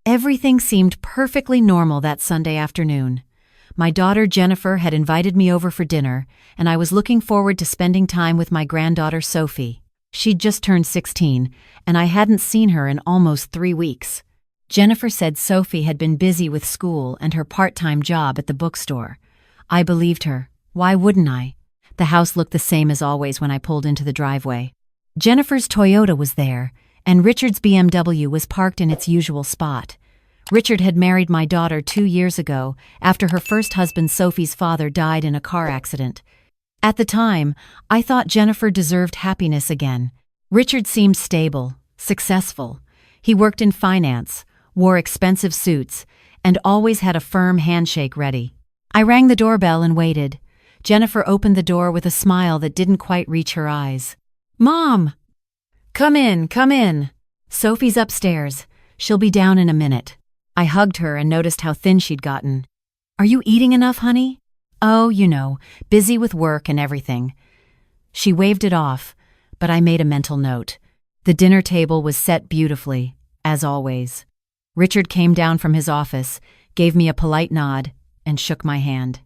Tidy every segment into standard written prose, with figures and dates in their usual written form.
Everything seemed perfectly normal that Sunday afternoon. My daughter Jennifer had invited me over for dinner, and I was looking forward to spending time with my granddaughter Sophie. She'd just turned 16, and I hadn't seen her in almost 3 weeks. Jennifer said Sophie had been busy with school and her part-time job at the bookstore. I believed her. Why wouldn't I? The house looked the same as always when I pulled into the driveway. Jennifer's Toyota was there, and Richard's BMW was parked in its usual spot. Richard had married my daughter 2 years ago after her first husband Sophie's father died in a car accident. At the time, I thought Jennifer deserved happiness again. Richard seemed stable, successful. He worked in finance, wore expensive suits, and always had a firm handshake ready. I rang the doorbell and waited. Jennifer opened the door with a smile that didn't quite reach her eyes. "Mom!" Come in. Sophie's upstairs. She'll be down in a minute." I hugged her and noticed how thin she'd gotten. "Are you eating enough, honey?" "Oh, busy with work and everything." She waved it off, but I made a mental note. The dinner table was set beautifully, as always. Richard came down from his office, gave me a polite nod, and shook my hand.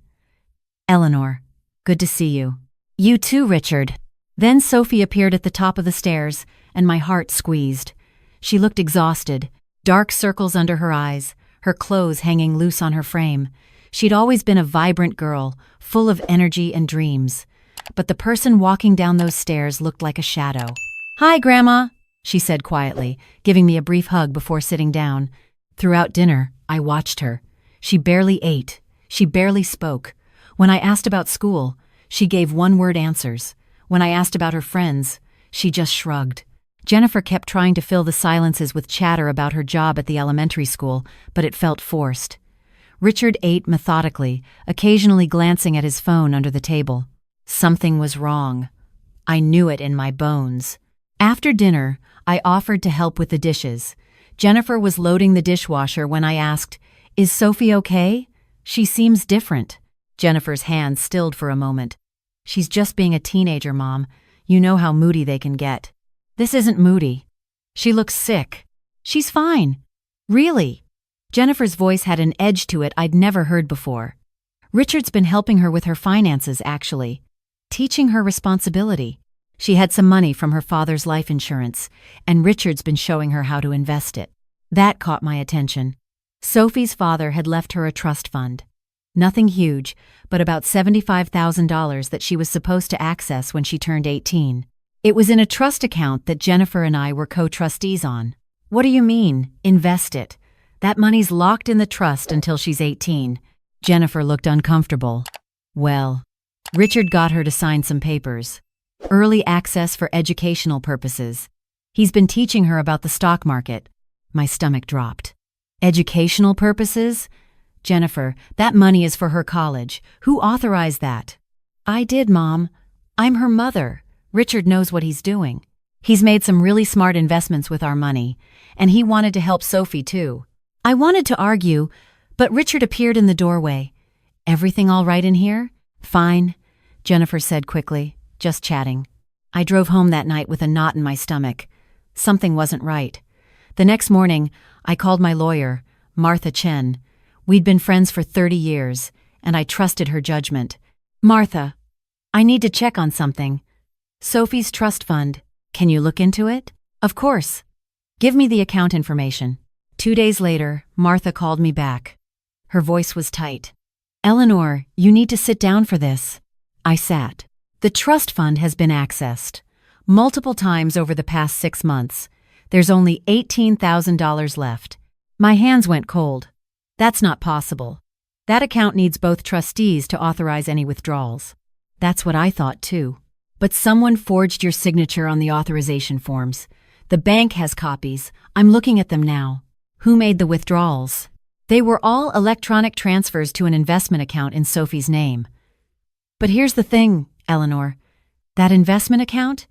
"Eleanor, good to see you." "You too, Richard." Then Sophie appeared at the top of the stairs, and my heart squeezed. She looked exhausted, dark circles under her eyes, her clothes hanging loose on her frame. She'd always been a vibrant girl, full of energy and dreams. But the person walking down those stairs looked like a shadow. "Hi, Grandma," she said quietly, giving me a brief hug before sitting down. Throughout dinner, I watched her. She barely ate. She barely spoke. When I asked about school, she gave one-word answers. When I asked about her friends, she just shrugged. Jennifer kept trying to fill the silences with chatter about her job at the elementary school, but it felt forced. Richard ate methodically, occasionally glancing at his phone under the table. Something was wrong. I knew it in my bones. After dinner, I offered to help with the dishes. Jennifer was loading the dishwasher when I asked, "Is Sophie okay? She seems different." Jennifer's hand stilled for a moment. "She's just being a teenager, Mom. You know how moody they can get." "This isn't moody. She looks sick." "She's fine." "Really?" Jennifer's voice had an edge to it I'd never heard before. "Richard's been helping her with her finances, actually. Teaching her responsibility. She had some money from her father's life insurance, and Richard's been showing her how to invest it." That caught my attention. Sophie's father had left her a trust fund. Nothing huge, but about $75,000 that she was supposed to access when she turned 18. It was in a trust account that Jennifer and I were co-trustees on. "What do you mean, invest it? That money's locked in the trust until she's 18. Jennifer looked uncomfortable. "Well, Richard got her to sign some papers. Early access for educational purposes. He's been teaching her about the stock market." My stomach dropped. "Educational purposes? Jennifer, that money is for her college. Who authorized that?" "I did, Mom. I'm her mother. Richard knows what he's doing. He's made some really smart investments with our money, and he wanted to help Sophie too." I wanted to argue, but Richard appeared in the doorway. "Everything all right in here?" "Fine," Jennifer said quickly, "just chatting." I drove home that night with a knot in my stomach. Something wasn't right. The next morning, I called my lawyer, Martha Chen. We'd been friends for 30 years, and I trusted her judgment. "Martha, I need to check on something. Sophie's trust fund. Can you look into it?" "Of course. Give me the account information." 2 days later, Martha called me back. Her voice was tight. "Eleanor, you need to sit down for this." I sat. "The trust fund has been accessed multiple times over the past 6 months. There's only $18,000 left." My hands went cold. "That's not possible. That account needs both trustees to authorize any withdrawals." "That's what I thought too. But someone forged your signature on the authorization forms. The bank has copies. I'm looking at them now." "Who made the withdrawals?" "They were all electronic transfers to an investment account in Sophie's name." "But here's the thing, Eleanor. That investment account?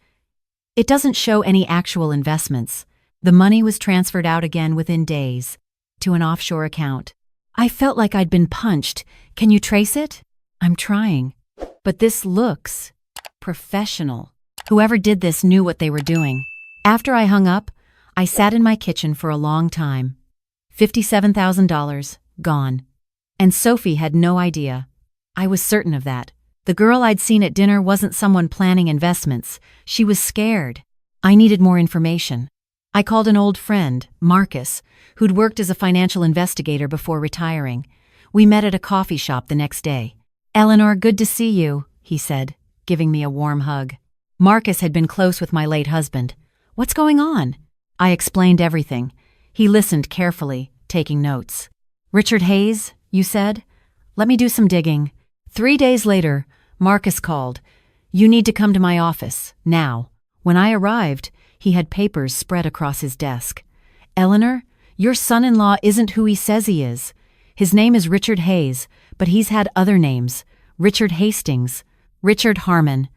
It doesn't show any actual investments. The money was transferred out again within days, to an offshore account." I felt like I'd been punched. "Can you trace it?" "I'm trying. But this looks professional. Whoever did this knew what they were doing." After I hung up, I sat in my kitchen for a long time. $57,000, gone. And Sophie had no idea. I was certain of that. The girl I'd seen at dinner wasn't someone planning investments. She was scared. I needed more information. I called an old friend, Marcus, who'd worked as a financial investigator before retiring. We met at a coffee shop the next day. "Eleanor, good to see you," he said, giving me a warm hug. Marcus had been close with my late husband. "What's going on?" I explained everything. He listened carefully, taking notes. "Richard Hayes, you said? Let me do some digging." 3 days later, Marcus called. "You need to come to my office, now." When I arrived, he had papers spread across his desk. "Eleanor, your son-in-law isn't who he says he is. His name is Richard Hayes, but he's had other names. Richard Hastings, Richard Harmon,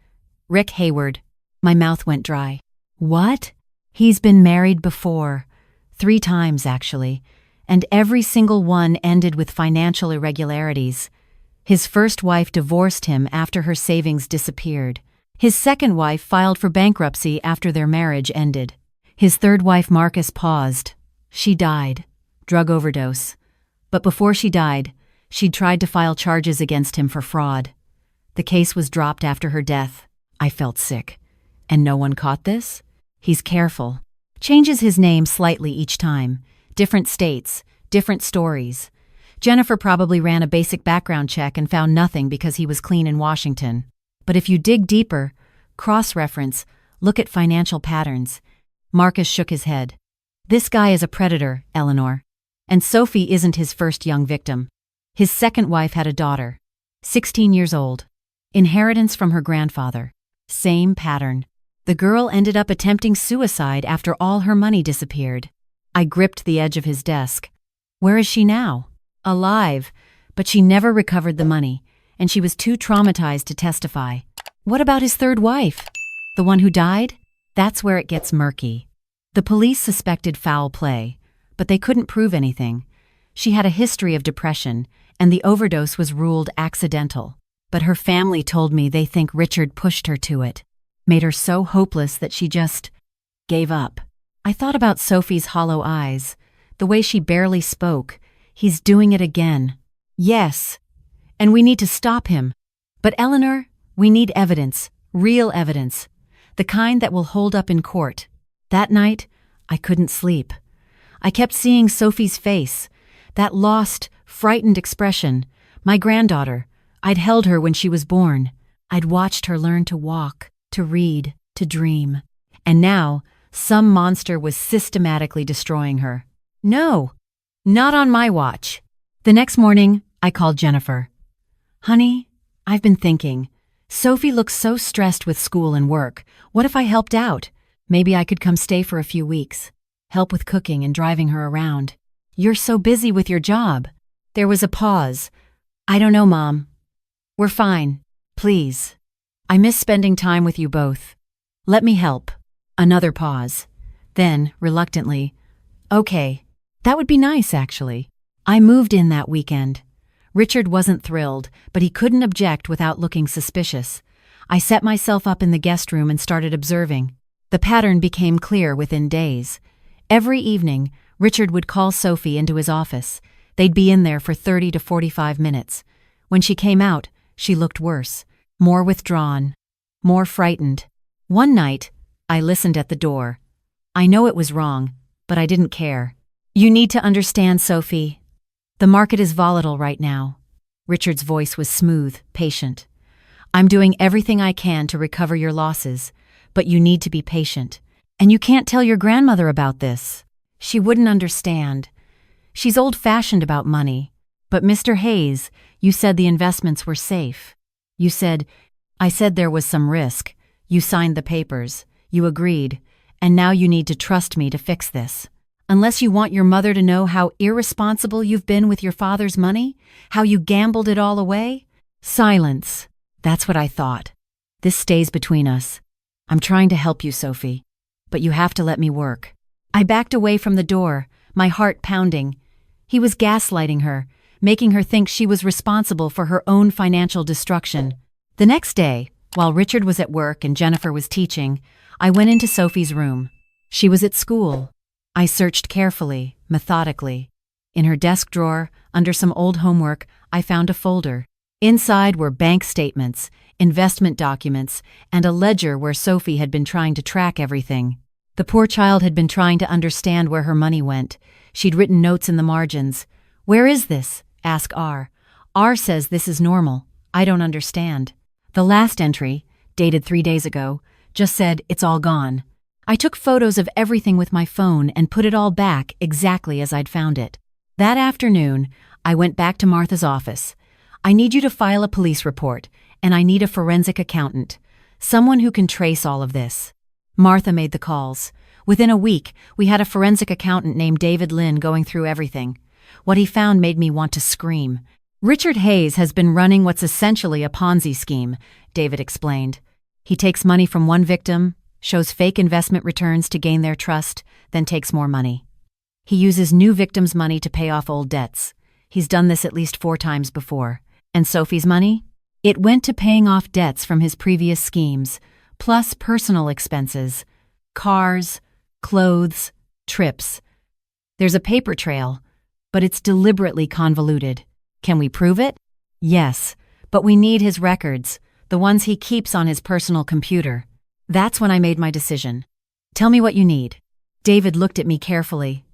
Rick Hayward." My mouth went dry. "What?" "He's been married before. 3 times, actually. And every single one ended with financial irregularities. His first wife divorced him after her savings disappeared. His second wife filed for bankruptcy after their marriage ended. His third wife, Marcus, paused. She died. Drug overdose. But before she died, she'd tried to file charges against him for fraud. The case was dropped after her death. I felt sick. And no one caught this? He's careful. Changes his name slightly each time. Different states, different stories. Jennifer probably ran a basic background check and found nothing because he was clean in Washington. But if you dig deeper, cross-reference, look at financial patterns. Marcus shook his head. "This guy is a predator, Eleanor. And Sophie isn't his first young victim. His second wife had a daughter, 16 years old. Inheritance from her grandfather. Same pattern. The girl ended up attempting suicide after all her money disappeared." I gripped the edge of his desk. "Where is she now?" "Alive, but she never recovered the money, and she was too traumatized to testify." "What about his third wife? The one who died?" "That's where it gets murky. The police suspected foul play, but they couldn't prove anything. She had a history of depression, and the overdose was ruled accidental. But her family told me they think Richard pushed her to it, made her so hopeless that she just gave up." I thought about Sophie's hollow eyes, the way she barely spoke. "He's doing it again." "Yes, and we need to stop him. But Eleanor, we need evidence, real evidence, the kind that will hold up in court." That night, I couldn't sleep. I kept seeing Sophie's face, that lost, frightened expression. My granddaughter. I'd held her when she was born. I'd watched her learn to walk, to read, to dream. And now, some monster was systematically destroying her. No, not on my watch. The next morning, I called Jennifer. "Honey, I've been thinking. Sophie looks so stressed with school and work. What if I helped out? Maybe I could come stay for a few weeks. Help with cooking and driving her around." "You're so busy with your job." There was a pause. "I don't know, Mom. We're fine. Please. I miss spending time with you both. Let me help." Another pause. Then, reluctantly, "Okay, that would be nice, actually." I moved in that weekend. Richard wasn't thrilled, but he couldn't object without looking suspicious. I set myself up in the guest room and started observing. The pattern became clear within days. Every evening, Richard would call Sophie into his office. They'd be in there for 30 to 45 minutes. When she came out, she looked worse, more withdrawn, more frightened. One night, I listened at the door. I know it was wrong, but I didn't care. "You need to understand, Sophie. The market is volatile right now." Richard's voice was smooth, patient. "I'm doing everything I can to recover your losses, but you need to be patient. And you can't tell your grandmother about this. She wouldn't understand. She's old-fashioned about money. But Mr. Hayes, you said the investments were safe. I said there was some risk. You signed the papers. You agreed. And now you need to trust me to fix this. Unless you want your mother to know how irresponsible you've been with your father's money, how you gambled it all away." Silence. That's what I thought. "This stays between us. I'm trying to help you, Sophie, but you have to let me work." I backed away from the door, my heart pounding. He was gaslighting her, making her think she was responsible for her own financial destruction. The next day, while Richard was at work and Jennifer was teaching, I went into Sophie's room. She was at school. I searched carefully, methodically. In her desk drawer, under some old homework, I found a folder. Inside were bank statements, investment documents, and a ledger where Sophie had been trying to track everything. The poor child had been trying to understand where her money went. She'd written notes in the margins. "Where is this?" asked R. R says this is normal. I don't understand. The last entry, dated 3 days ago, just said it's all gone. I took photos of everything with my phone and put it all back exactly as I'd found it. That afternoon, I went back to Martha's office. "I need you to file a police report, and I need a forensic accountant, someone who can trace all of this." Martha made the calls. Within a week, we had a forensic accountant named David Lynn going through everything. What he found made me want to scream. "Richard Hayes has been running what's essentially a Ponzi scheme," David explained. "He takes money from one victim, shows fake investment returns to gain their trust, then takes more money. He uses new victims' money to pay off old debts. He's done this at least 4 times before. And Sophie's money? It went to paying off debts from his previous schemes, plus personal expenses, cars, clothes, trips. There's a paper trail, but it's deliberately convoluted. Can we prove it? Yes, but we need his records, the ones he keeps on his personal computer." That's when I made my decision. "Tell me what you need." David looked at me carefully.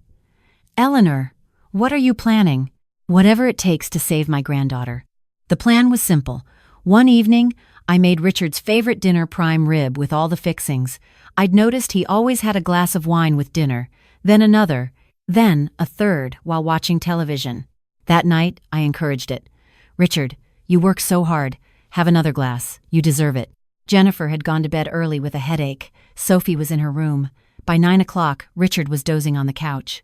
"Eleanor, what are you planning?" "Whatever it takes to save my granddaughter." The plan was simple. One evening, I made Richard's favorite dinner prime rib with all the fixings. I'd noticed he always had a glass of wine with dinner, then another, then a third while watching television. That night, I encouraged it. "Richard, you work so hard. Have another glass. You deserve it." Jennifer had gone to bed early with a headache. Sophie was in her room. By 9 o'clock, Richard was dozing on the couch.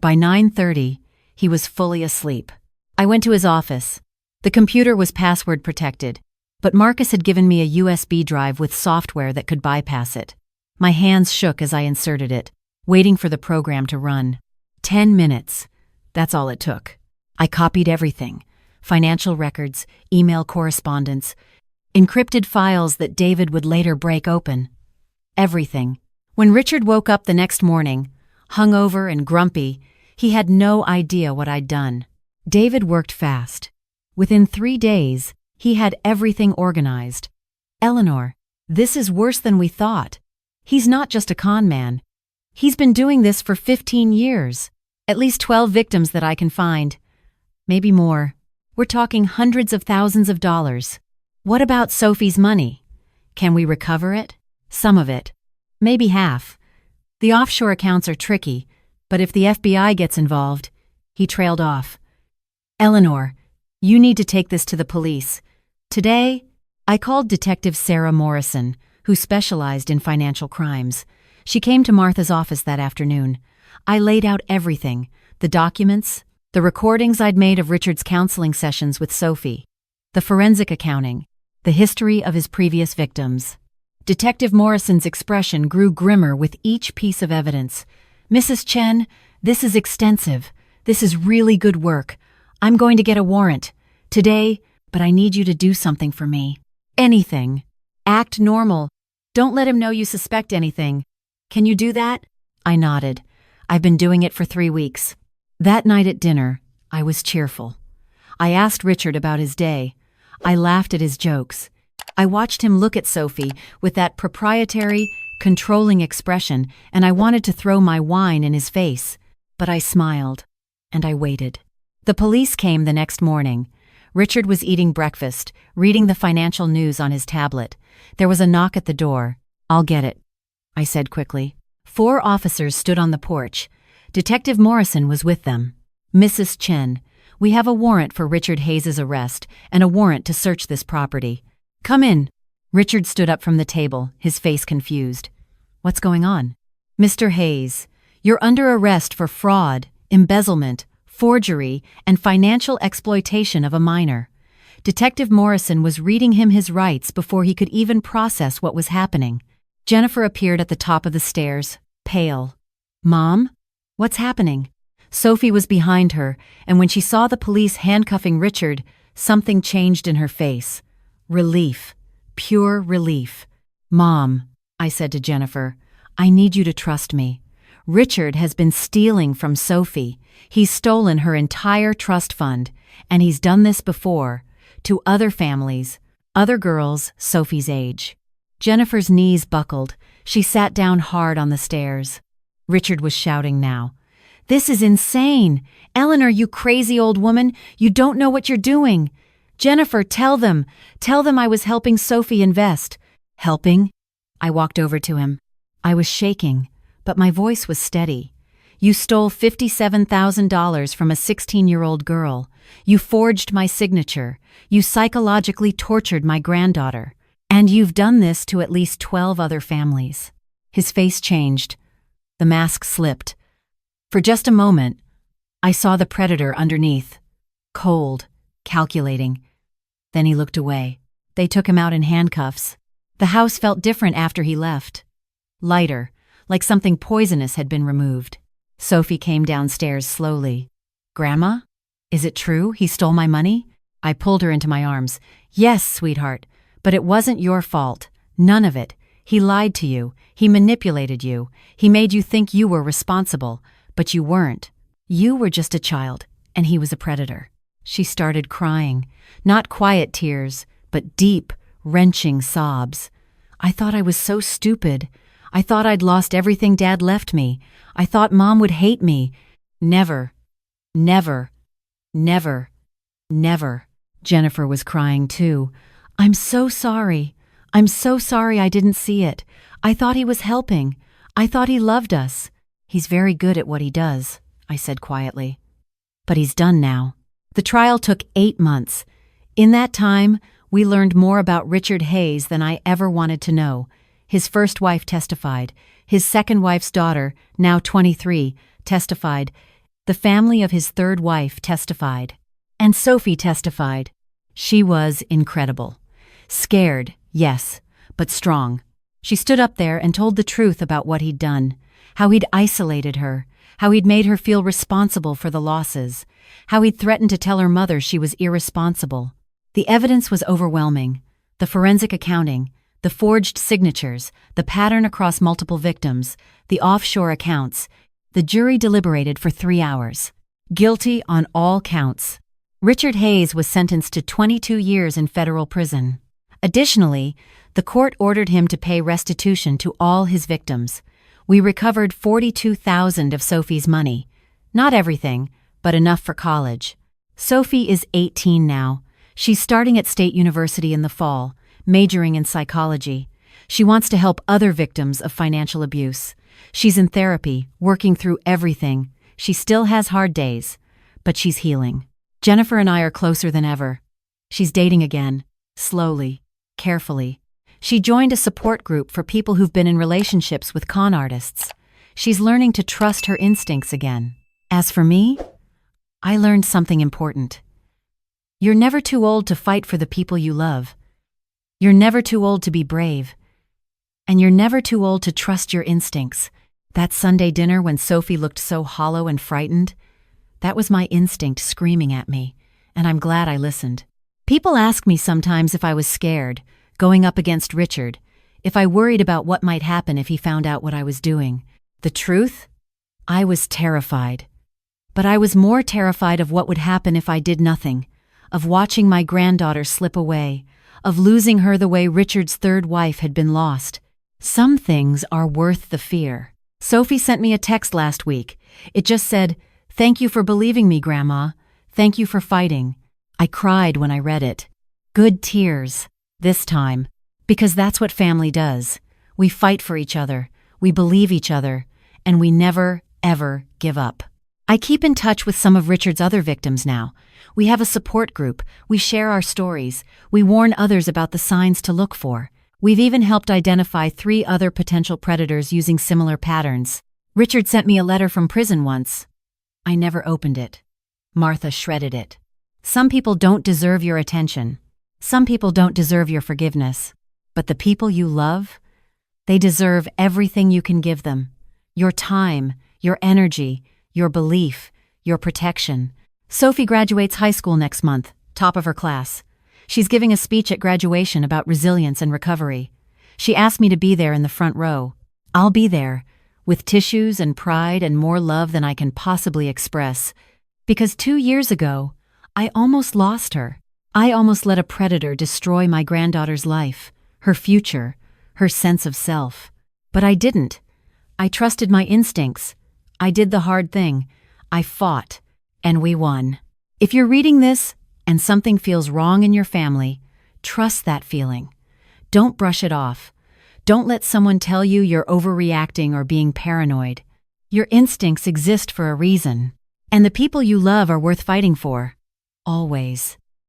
By 9:30, he was fully asleep. I went to his office. The computer was password protected, but Marcus had given me a USB drive with software that could bypass it. My hands shook as I inserted it, waiting for the program to run. 10 minutes. That's all it took. I copied everything: financial records, email correspondence, encrypted files that David would later break open. Everything. When Richard woke up the next morning, hungover and grumpy, he had no idea what I'd done. David worked fast. Within 3 days, he had everything organized. "Eleanor, this is worse than we thought. He's not just a con man. He's been doing this for 15 years. At least 12 victims that I can find. Maybe more. We're talking hundreds of thousands of dollars. What about Sophie's money? Can we recover it? Some of it. Maybe half. The offshore accounts are tricky, but if the FBI gets involved..." He trailed off. "Eleanor, you need to take this to the police. Today, I called Detective Sarah Morrison, who specialized in financial crimes. She came to Martha's office that afternoon. I laid out everything: the documents, the recordings I'd made of Richard's counseling sessions with Sophie, the forensic accounting, the history of his previous victims. Detective Morrison's expression grew grimmer with each piece of evidence. "Mrs. Chen, this is extensive. This is really good work. I'm going to get a warrant today, but I need you to do something for me. Anything. Act normal. Don't let him know you suspect anything. Can you do that?" I nodded. I've been doing it for 3 weeks. That night at dinner, I was cheerful. I asked Richard about his day. I laughed at his jokes. I watched him look at Sophie with that proprietary, controlling expression, and I wanted to throw my wine in his face. But I smiled, and I waited. The police came the next morning. Richard was eating breakfast, reading the financial news on his tablet. There was a knock at the door. "I'll get it," I said quickly. 4 officers stood on the porch. Detective Morrison was with them. "Mrs. Chen, we have a warrant for Richard Hayes' arrest and a warrant to search this property. Come in." Richard stood up from the table, his face confused. "What's going on?" "Mr. Hayes, you're under arrest for fraud, embezzlement, forgery, and financial exploitation of a minor." Detective Morrison was reading him his rights before he could even process what was happening. Jennifer appeared at the top of the stairs, pale. "Mom? What's happening?" Sophie was behind her, and when she saw the police handcuffing Richard, something changed in her face. Relief. Pure relief. "Mom," I said to Jennifer, "I need you to trust me. Richard has been stealing from Sophie. He's stolen her entire trust fund, and he's done this before, to other families, other girls Sophie's age. Jennifer's knees buckled. She sat down hard on the stairs. Richard was shouting now. "This is insane! Eleanor, you crazy old woman, you don't know what you're doing! Jennifer, tell them I was helping Sophie invest." "Helping?" I walked over to him. I was shaking, but my voice was steady. "You stole $57,000 from a 16-year-old girl. You forged my signature. You psychologically tortured my granddaughter. And you've done this to at least 12 other families." His face changed. The mask slipped. For just a moment, I saw the predator underneath. Cold, calculating. Then he looked away. They took him out in handcuffs. The house felt different after he left. Lighter, like something poisonous had been removed. Sophie came downstairs slowly. "Grandma? Is it true he stole my money?" I pulled her into my arms. "Yes, sweetheart, but it wasn't your fault. None of it. He lied to you. He manipulated you. He made you think you were responsible, but you weren't. You were just a child, and he was a predator." She started crying. Not quiet tears, but deep, wrenching sobs. I thought I was so stupid. I thought I'd lost everything Dad left me. I thought Mom would hate me. Never, never, never, never. Jennifer was crying too. "I'm so sorry. I'm so sorry I didn't see it. I thought he was helping. I thought he loved us." "He's very good at what he does," I said quietly. "But he's done now." The trial took 8 months. In that time, we learned more about Richard Hayes than I ever wanted to know. His first wife testified. His second wife's daughter, now 23, testified. The family of his third wife testified. And Sophie testified. She was incredible. Scared, yes, but strong. She stood up there and told the truth about what he'd done, how he'd isolated her, how he'd made her feel responsible for the losses, how he'd threatened to tell her mother she was irresponsible. The evidence was overwhelming. The forensic accounting, the forged signatures, the pattern across multiple victims, the offshore accounts. The jury deliberated for 3 hours. Guilty on all counts. Richard Hayes was sentenced to 22 years in federal prison. Additionally, the court ordered him to pay restitution to all his victims. We recovered $42,000 of Sophie's money. Not everything, but enough for college. Sophie is 18 now. She's starting at State University in the fall, majoring in psychology. She wants to help other victims of financial abuse. She's in therapy, working through everything. She still has hard days, but she's healing. Jennifer and I are closer than ever. She's dating again, slowly, carefully. She joined a support group for people who've been in relationships with con artists. She's learning to trust her instincts again. As for me, I learned something important. You're never too old to fight for the people you love. You're never too old to be brave. And you're never too old to trust your instincts. That Sunday dinner when Sophie looked so hollow and frightened, that was my instinct screaming at me, and I'm glad I listened. People ask me sometimes if I was scared, going up against Richard, if I worried about what might happen if he found out what I was doing. The truth? I was terrified. But I was more terrified of what would happen if I did nothing, of watching my granddaughter slip away, of losing her the way Richard's third wife had been lost. Some things are worth the fear. Sophie sent me a text last week. It just said, "Thank you for believing me, Grandma. Thank you for fighting." I cried when I read it. Good tears, this time, because that's what family does. We fight for each other, we believe each other, and we never, ever give up. I keep in touch with some of Richard's other victims now. We have a support group, we share our stories, we warn others about the signs to look for. We've even helped identify 3 other potential predators using similar patterns. Richard sent me a letter from prison once. I never opened it. Martha shredded it. Some people don't deserve your attention. Some people don't deserve your forgiveness. But the people you love, they deserve everything you can give them. Your time, your energy, your belief, your protection. Sophie graduates high school next month, top of her class. She's giving a speech at graduation about resilience and recovery. She asked me to be there in the front row. I'll be there, with tissues and pride and more love than I can possibly express. Because 2 years ago, I almost lost her. I almost let a predator destroy my granddaughter's life, her future, her sense of self. But I didn't. I trusted my instincts. I did the hard thing. I fought, and we won. If you're reading this and something feels wrong in your family, trust that feeling. Don't brush it off. Don't let someone tell you you're overreacting or being paranoid. Your instincts exist for a reason. And the people you love are worth fighting for. Always.